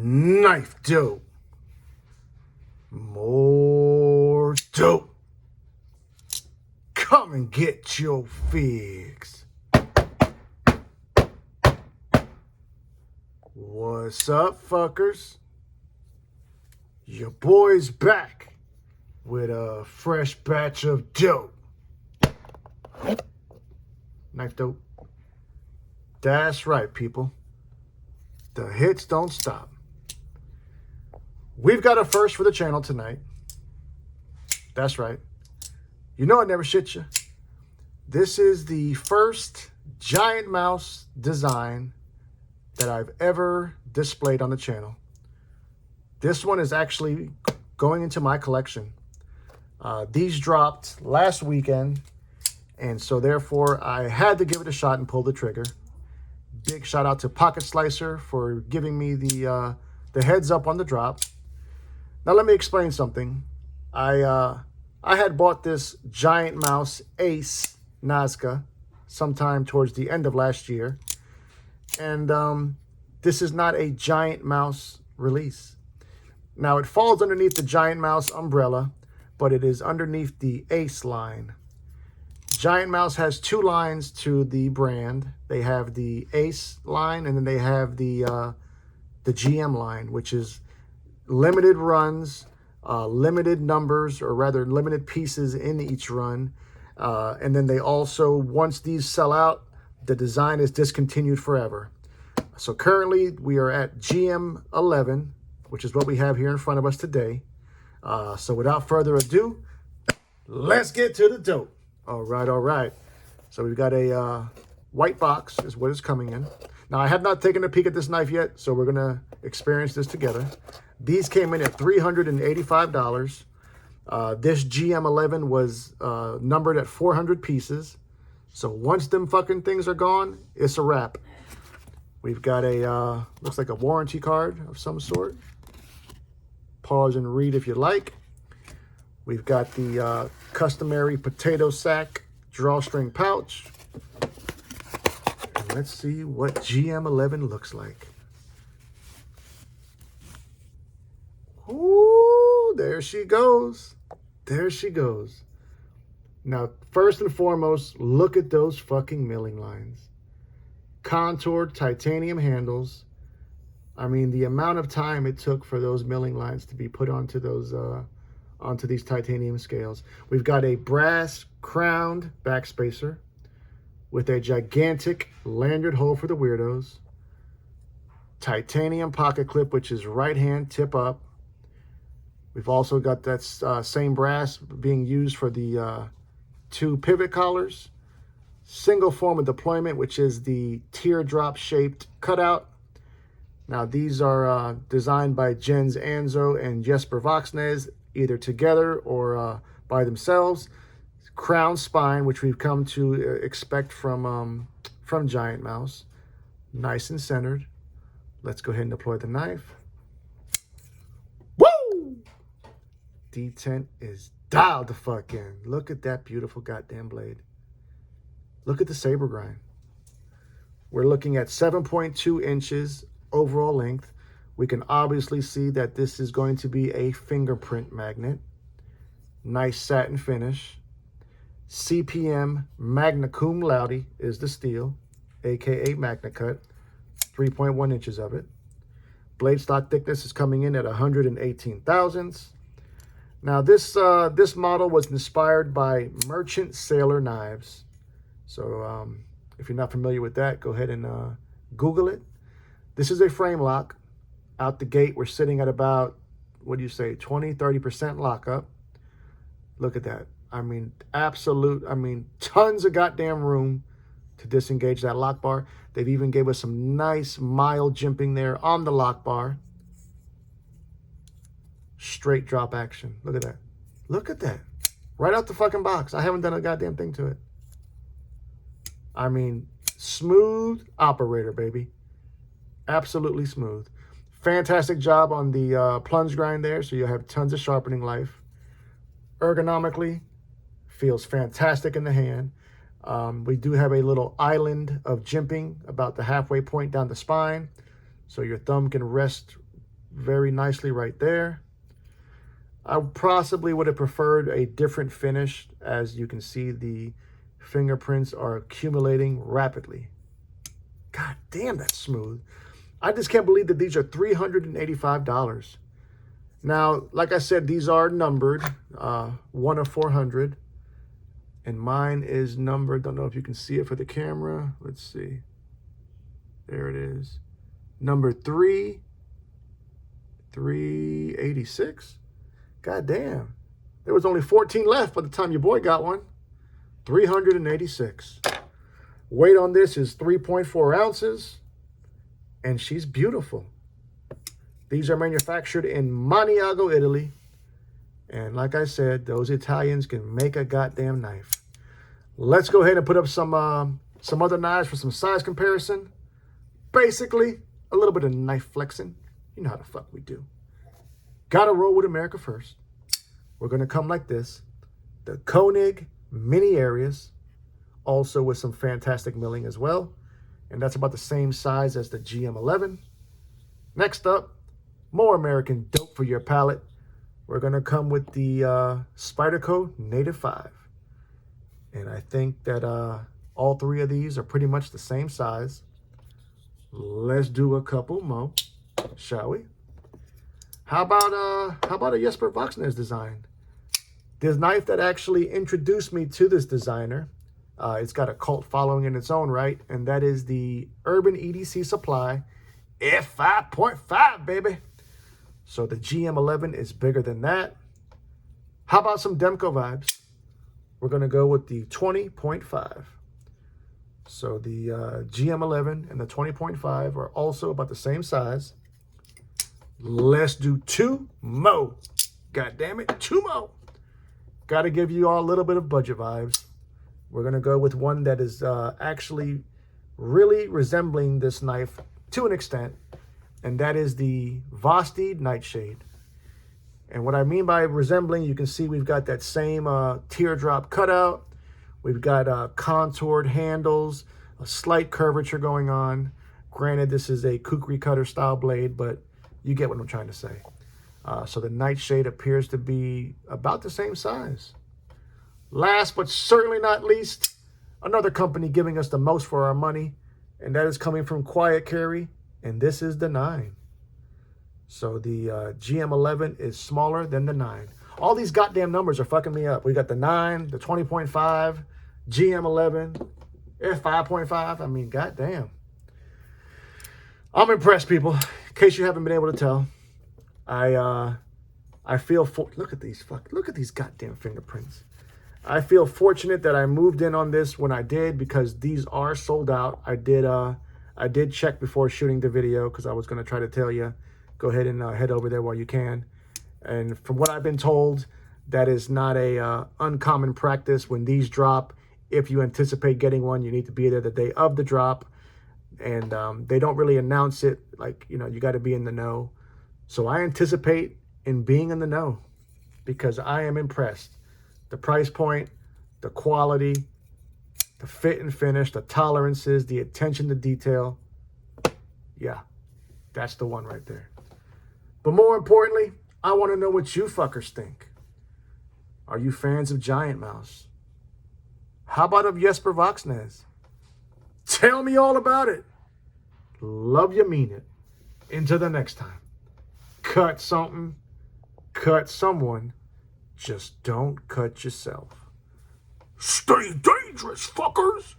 Knife dope. More dope. Come and get your fix. What's up, fuckers? Your boy's back with a fresh batch of dope. Knife dope. That's right, people. The hits don't stop. We've got a first for the channel tonight. That's right. You know I never shit you. This is the first giant mouse design that I've ever displayed on the channel. This one is actually going into my collection. These dropped last weekend, and so therefore I had to give it a shot and pull the trigger. Big shout out to Pocket Slicer for giving me the heads up on the drop. Now let me explain something. I had bought this giant mouse Ace Nazca sometime towards the end of last year, and this is not a giant mouse release. Now it falls underneath the giant mouse umbrella, but it is underneath the Ace line. Giant Mouse has two lines to the brand. They have the Ace line, and then they have the GM line, which is limited runs, limited numbers, or rather limited pieces in each run. And then they also, once these sell out, the design is discontinued forever. So currently we are at GM 11, which is what we have here in front of us today. So without further ado, let's get to the dope. All right. So we've got a white box is what it's coming in. Now, I have not taken a peek at this knife yet, so we're going to experience this together. These came in at $385. This GM11 was numbered at 400 pieces. So once them fucking things are gone, it's a wrap. We've got a, looks like a warranty card of some sort. Pause and read if you like. We've got the customary potato sack drawstring pouch. And let's see what GM11 looks like. Ooh, there she goes. There she goes. Now, first and foremost, look at those fucking milling lines. Contoured titanium handles. I mean, the amount of time it took for those milling lines to be put onto those onto these titanium scales. We've got a brass crowned backspacer with a gigantic lanyard hole for the weirdos. Titanium pocket clip, which is right hand tip up. We've also got that same brass being used for the two pivot collars. Single form of deployment, which is the teardrop shaped cutout. Now these are designed by Jens Anzo and Jesper Voxnes, either together or by themselves. Crown spine, which we've come to expect from Giant Mouse. Nice and centered. Let's go ahead and deploy the knife. Woo! Detent is dialed the fuck in. Look at that beautiful goddamn blade. Look at the saber grind. We're looking at 7.2 inches overall length. We can obviously see that this is going to be a fingerprint magnet. Nice satin finish. CPM Magna Cum Laude is the steel, aka Magna Cut. 3.1 inches of it. Blade stock thickness is coming in at 118 thousandths. Now this model was inspired by Merchant Sailor knives. So if you're not familiar with that, go ahead and Google it. This is a frame lock. Out the gate, we're sitting at about, what do you say, 20-30% lockup. Look at that. I mean, tons of goddamn room to disengage that lock bar. They've even gave us some nice mild jimping there on the lock bar. Straight drop action. Look at that. Look at that. Right out the fucking box. I haven't done a goddamn thing to it. I mean, smooth operator, baby. Absolutely smooth. Fantastic job on the plunge grind there, so you'll have tons of sharpening life. Ergonomically, feels fantastic in the hand. We do have a little island of jimping about the halfway point down the spine, so your thumb can rest very nicely right there. I possibly would have preferred a different finish. As you can see, the fingerprints are accumulating rapidly. God damn, that's smooth. I just can't believe that these are $385. Now, like I said, these are numbered, 1 of 400. And mine is numbered, don't know if you can see it for the camera. Let's see. There it is. Number 386. God damn. There was only 14 left by the time your boy got one. 386. Weight on this is 3.4 ounces. And she's beautiful. These are manufactured in Maniago, Italy. And like I said, those Italians can make a goddamn knife. Let's go ahead and put up some other knives for some size comparison. Basically, a little bit of knife flexing. You know how the fuck we do. Gotta roll with America first. We're going to come like this. The Koenig Mini Areas, also with some fantastic milling as well. And that's about the same size as the GM11. Next up, more American dope for your palate. We're going to come with the Spyderco Native 5. And I think that all three of these are pretty much the same size. Let's do a couple more, shall we? How about a Jesper Voxnäs design? This knife that actually introduced me to this designer. It's got a cult following in its own right, and that is the Urban EDC Supply F5.5, baby. So the GM11 is bigger than that. How about some Demko vibes? We're going to go with the 20.5. So the GM11 and the 20.5 are also about the same size. Let's do 2 more. God damn it, 2 more. Got to give you all a little bit of budget vibes. We're going to go with one that is actually really resembling this knife to an extent. And that is the Vosteed Nightshade. And what I mean by resembling, you can see we've got that same teardrop cutout. We've got contoured handles, a slight curvature going on. Granted, this is a kukri cutter style blade, but you get what I'm trying to say. So the Nightshade appears to be about the same size. Last but certainly not least, another company giving us the most for our money, and that is coming from Quiet Carry, and this is the 9. So the GM11 is smaller than the 9. All these goddamn numbers are fucking me up. We got the 9, the 20.5, GM11, F5.5. I mean, goddamn. I'm impressed, people. In case you haven't been able to tell, I feel look at these goddamn fingerprints. I feel fortunate that I moved in on this when I did, because these are sold out. I did check before shooting the video, because I was going to try to tell you, go ahead and head over there while you can. And from what I've been told, that is not a uncommon practice. When these drop, if you anticipate getting one, you need to be there the day of the drop. And they don't really announce it, like, you know, you got to be in the know. So I anticipate in being in the know, because I am impressed. The price point, the quality, the fit and finish, the tolerances, the attention to detail. Yeah, that's the one right there. But more importantly, I want to know what you fuckers think. Are you fans of Giant Mouse? How about of Jesper Voxnäs? Tell me all about it. Love you, mean it. Until the next time. Cut something, cut someone. Just don't cut yourself. Stay dangerous, fuckers.